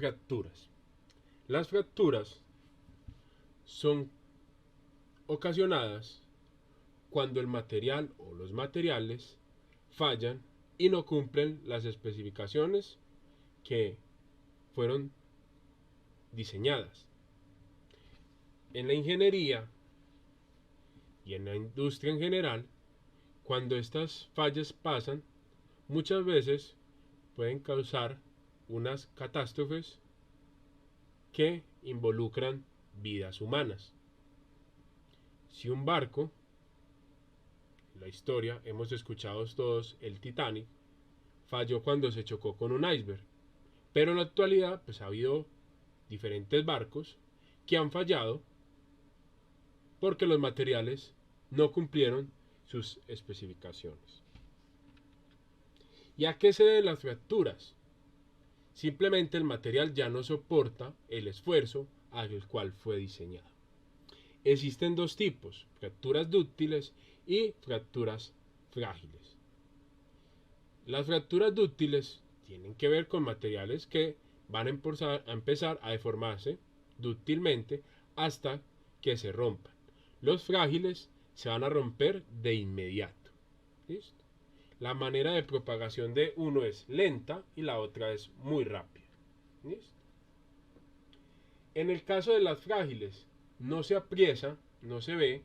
fracturas. Las fracturas son ocasionadas cuando el material o los materiales fallan y no cumplen las especificaciones que fueron diseñadas. En la ingeniería y en la industria en general, cuando estas fallas pasan, muchas veces pueden causar unas catástrofes que involucran vidas humanas. Si un barco, en la historia hemos escuchado todos el Titanic, falló cuando se chocó con un iceberg, pero en la actualidad pues ha habido diferentes barcos que han fallado porque los materiales no cumplieron sus especificaciones. ¿Y a qué se deben las fracturas? Simplemente el material ya no soporta el esfuerzo al cual fue diseñado. Existen dos tipos, fracturas dúctiles y fracturas frágiles. Las fracturas dúctiles tienen que ver con materiales que van a empezar a deformarse dúctilmente hasta que se rompan. Los frágiles se van a romper de inmediato. ¿Listo? La manera de propagación de uno es lenta y la otra es muy rápida. ¿Listo? En el caso de las frágiles, no se apriesa, no se ve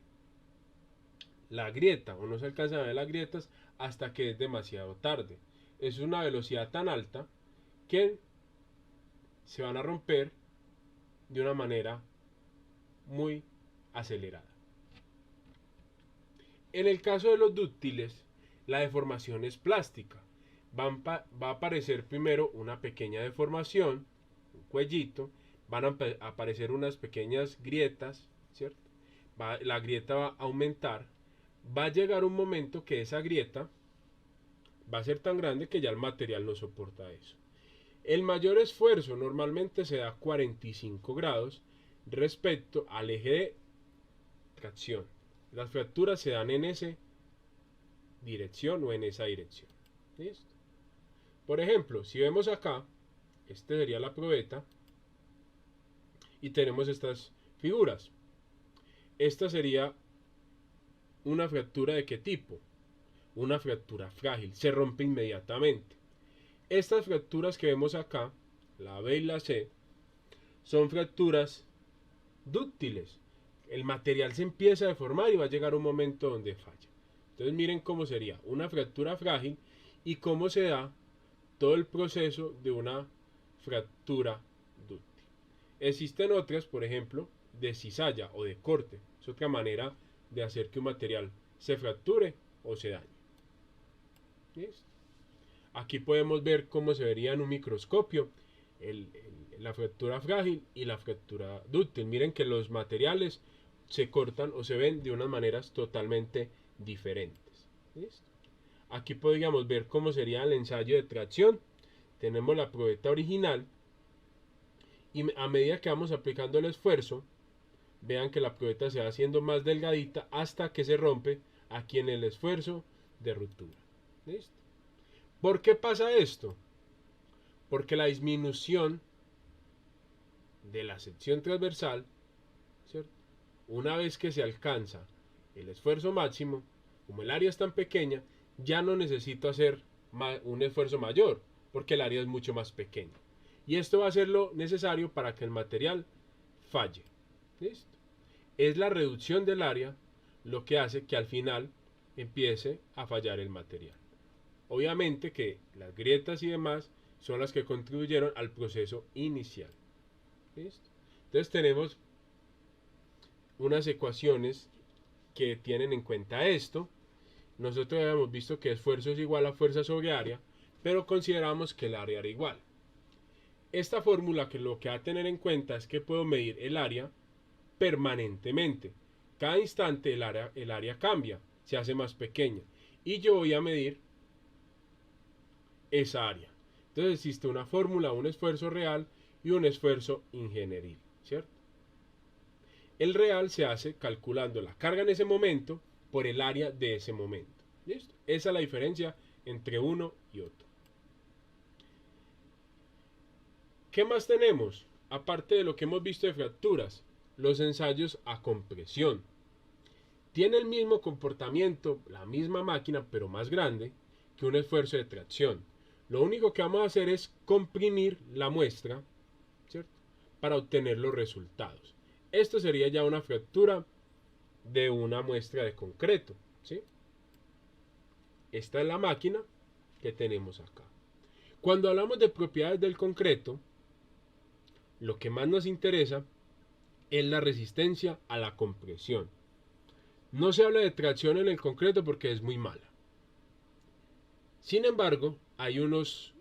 la grieta o no se alcanzan a ver las grietas hasta que es demasiado tarde. Es una velocidad tan alta que se van a romper de una manera muy acelerada. En el caso de los dúctiles, la deformación es plástica. Va a aparecer primero una pequeña deformación, un cuellito, van a aparecer unas pequeñas grietas, ¿cierto? La grieta va a aumentar, va a llegar un momento que esa grieta va a ser tan grande que ya el material no soporta eso. El mayor esfuerzo normalmente se da a 45 grados respecto al eje de tracción. Las fracturas se dan en esa dirección o en esa dirección. ¿Listo? Por ejemplo, si vemos acá, esta sería la probeta y tenemos estas figuras. Esta sería una fractura de qué tipo? Una fractura frágil, se rompe inmediatamente. Estas fracturas que vemos acá, la B y la C, son fracturas dúctiles. El material se empieza a deformar y va a llegar un momento donde falla. Entonces miren cómo sería una fractura frágil y cómo se da todo el proceso de una fractura dúctil. Existen otras, por ejemplo, de cizalla o de corte. Es otra manera de hacer que un material se fracture o se dañe. ¿Listo? Aquí podemos ver cómo se vería en un microscopio la fractura frágil y la fractura dúctil. Miren que los materiales se cortan o se ven de unas maneras totalmente diferentes. ¿Listo? Aquí podríamos ver cómo sería el ensayo de tracción. Tenemos la probeta original y a medida que vamos aplicando el esfuerzo, vean que la probeta se va haciendo más delgadita hasta que se rompe aquí en el esfuerzo de ruptura. ¿Listo? ¿Por qué pasa esto? Porque la disminución de la sección transversal, ¿cierto? Una vez que se alcanza el esfuerzo máximo, como el área es tan pequeña, ya no necesito hacer un esfuerzo mayor, porque el área es mucho más pequeña. Y esto va a ser lo necesario para que el material falle. ¿Listo? Es la reducción del área lo que hace que al final empiece a fallar el material. Obviamente que las grietas y demás son las que contribuyeron al proceso inicial. ¿Listo? Entonces tenemos unas ecuaciones que tienen en cuenta esto. Nosotros habíamos visto que esfuerzo es igual a fuerza sobre área, pero consideramos que el área era igual. Esta fórmula que lo que va a tener en cuenta es que puedo medir el área permanentemente. Cada instante el área cambia, se hace más pequeña. Y yo voy a medir esa área. Entonces existe una fórmula, un esfuerzo real y un esfuerzo ingenieril, ¿cierto? El real se hace calculando la carga en ese momento por el área de ese momento. ¿Listo? Esa es la diferencia entre uno y otro. ¿Qué más tenemos? Aparte de lo que hemos visto de fracturas, los ensayos a compresión. Tiene el mismo comportamiento, la misma máquina, pero más grande, que un esfuerzo de tracción. Lo único que vamos a hacer es comprimir la muestra, ¿cierto?, para obtener los resultados. Esto sería ya una fractura de una muestra de concreto, ¿sí? Esta es la máquina que tenemos acá. Cuando hablamos de propiedades del concreto, lo que más nos interesa es la resistencia a la compresión. No se habla de tracción en el concreto porque es muy mala. Sin embargo, hay unas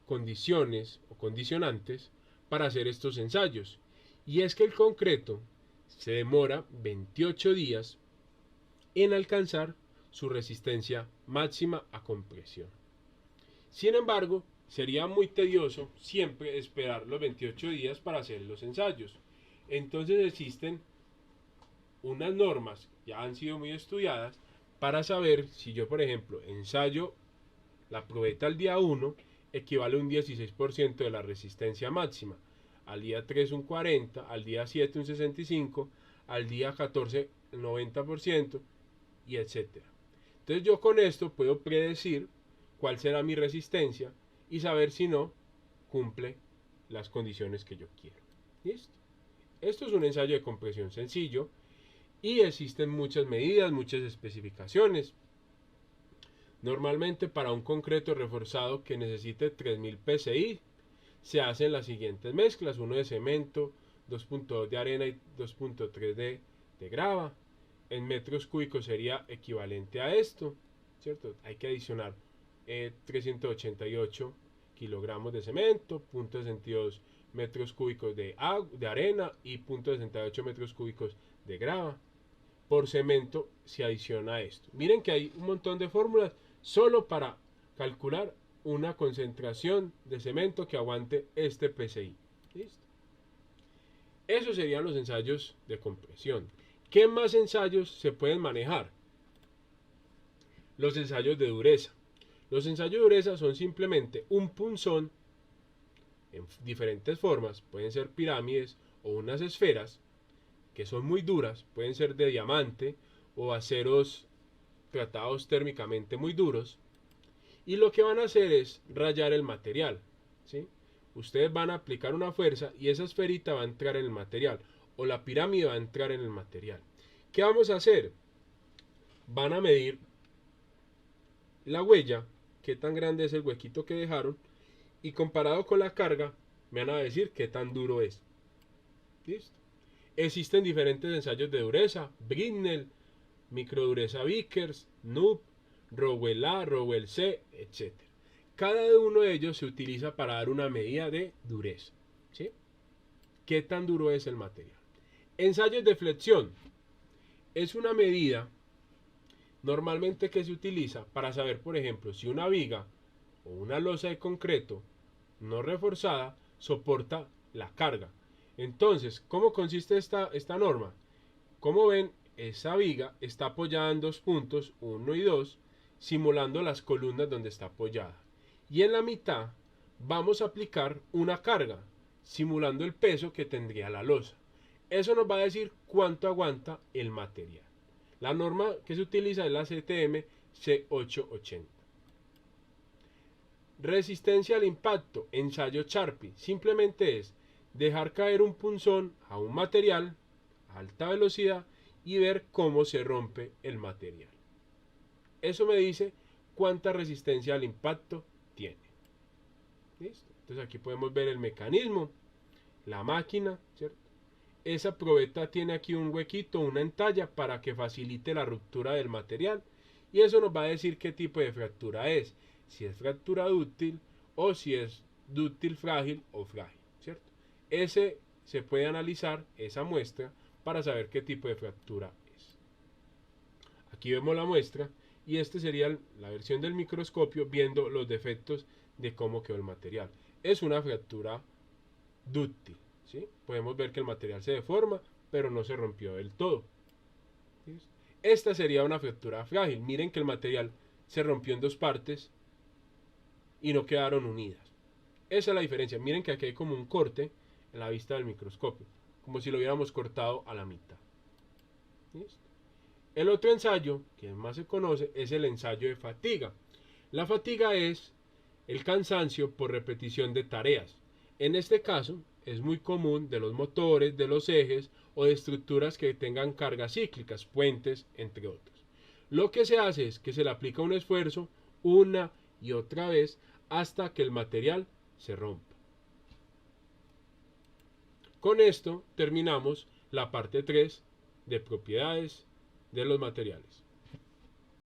condiciones o condicionantes para hacer estos ensayos. Y es que el concreto se demora 28 días en alcanzar su resistencia máxima a compresión. Sin embargo, sería muy tedioso siempre esperar los 28 días para hacer los ensayos. Entonces existen unas normas, ya han sido muy estudiadas, para saber si yo, por ejemplo, ensayo la probeta al día 1, equivale a un 16% de la resistencia máxima, al día 3 un 40%, al día 7 un 65%, al día 14 el 90% y etcétera. Entonces yo con esto puedo predecir cuál será mi resistencia y saber si no cumple las condiciones que yo quiero. ¿Listo? Esto es un ensayo de compresión sencillo y existen muchas medidas, muchas especificaciones. Normalmente para un concreto reforzado que necesite 3000 psi se hacen las siguientes mezclas: 1 de cemento, 2.2 de arena y 2.3 de grava. En metros cúbicos sería equivalente a esto, ¿cierto? Hay que adicionar 388 kilogramos de cemento, 0.62 metros cúbicos de arena y 0.68 metros cúbicos de grava. Por cemento se adiciona esto. Miren que hay un montón de fórmulas solo para calcular una concentración de cemento que aguante este PSI. ¿Listo? Esos serían los ensayos de compresión. ¿Qué más ensayos se pueden manejar? Los ensayos de dureza. Los ensayos de dureza son simplemente un punzón en diferentes formas, pueden ser pirámides o unas esferas que son muy duras, pueden ser de diamante o aceros tratados térmicamente muy duros, y lo que van a hacer es rayar el material, ¿sí? Ustedes van a aplicar una fuerza y esa esferita va a entrar en el material, o la pirámide va a entrar en el material. ¿Qué vamos a hacer? Van a medir la huella, qué tan grande es el huequito que dejaron, y comparado con la carga, me van a decir qué tan duro es. ¿Listo? Existen diferentes ensayos de dureza: Britnell, microdureza Vickers, Noob, Rowell A, Rowell C, etc. Cada uno de ellos se utiliza para dar una medida de dureza, ¿sí? ¿Qué tan duro es el material? Ensayos de flexión. Es una medida normalmente que se utiliza para saber, por ejemplo, si una viga o una losa de concreto no reforzada soporta la carga. Entonces, ¿cómo consiste esta norma? Como ven, esa viga está apoyada en dos puntos, 1 y 2, simulando las columnas donde está apoyada. Y en la mitad vamos a aplicar una carga, simulando el peso que tendría la losa. Eso nos va a decir cuánto aguanta el material. La norma que se utiliza es la CTM C880. Resistencia al impacto, ensayo Charpy. Simplemente es dejar caer un punzón a un material a alta velocidad y ver cómo se rompe el material. Eso me dice cuánta resistencia al impacto tiene. ¿Listo? Entonces aquí podemos ver el mecanismo, la máquina, ¿cierto? Esa probeta tiene aquí un huequito, una entalla para que facilite la ruptura del material, y eso nos va a decir qué tipo de fractura es, si es fractura dúctil o si es dúctil frágil o frágil, ¿cierto? Ese se puede analizar, esa muestra, para saber qué tipo de fractura es. Aquí vemos la muestra y esta sería la versión del microscopio viendo los defectos de cómo quedó el material. Es una fractura dúctil, ¿sí? Podemos ver que el material se deforma, pero no se rompió del todo. ¿Sí? Esta sería una fractura frágil. Miren que el material se rompió en dos partes y no quedaron unidas. Esa es la diferencia. Miren que aquí hay como un corte en la vista del microscopio, como si lo hubiéramos cortado a la mitad. ¿Listo? El otro ensayo, que más se conoce, es el ensayo de fatiga. La fatiga es el cansancio por repetición de tareas. En este caso, es muy común de los motores, de los ejes o de estructuras que tengan cargas cíclicas, puentes, entre otros. Lo que se hace es que se le aplica un esfuerzo una y otra vez hasta que el material se rompa. Con esto terminamos la parte 3 de propiedades de los materiales.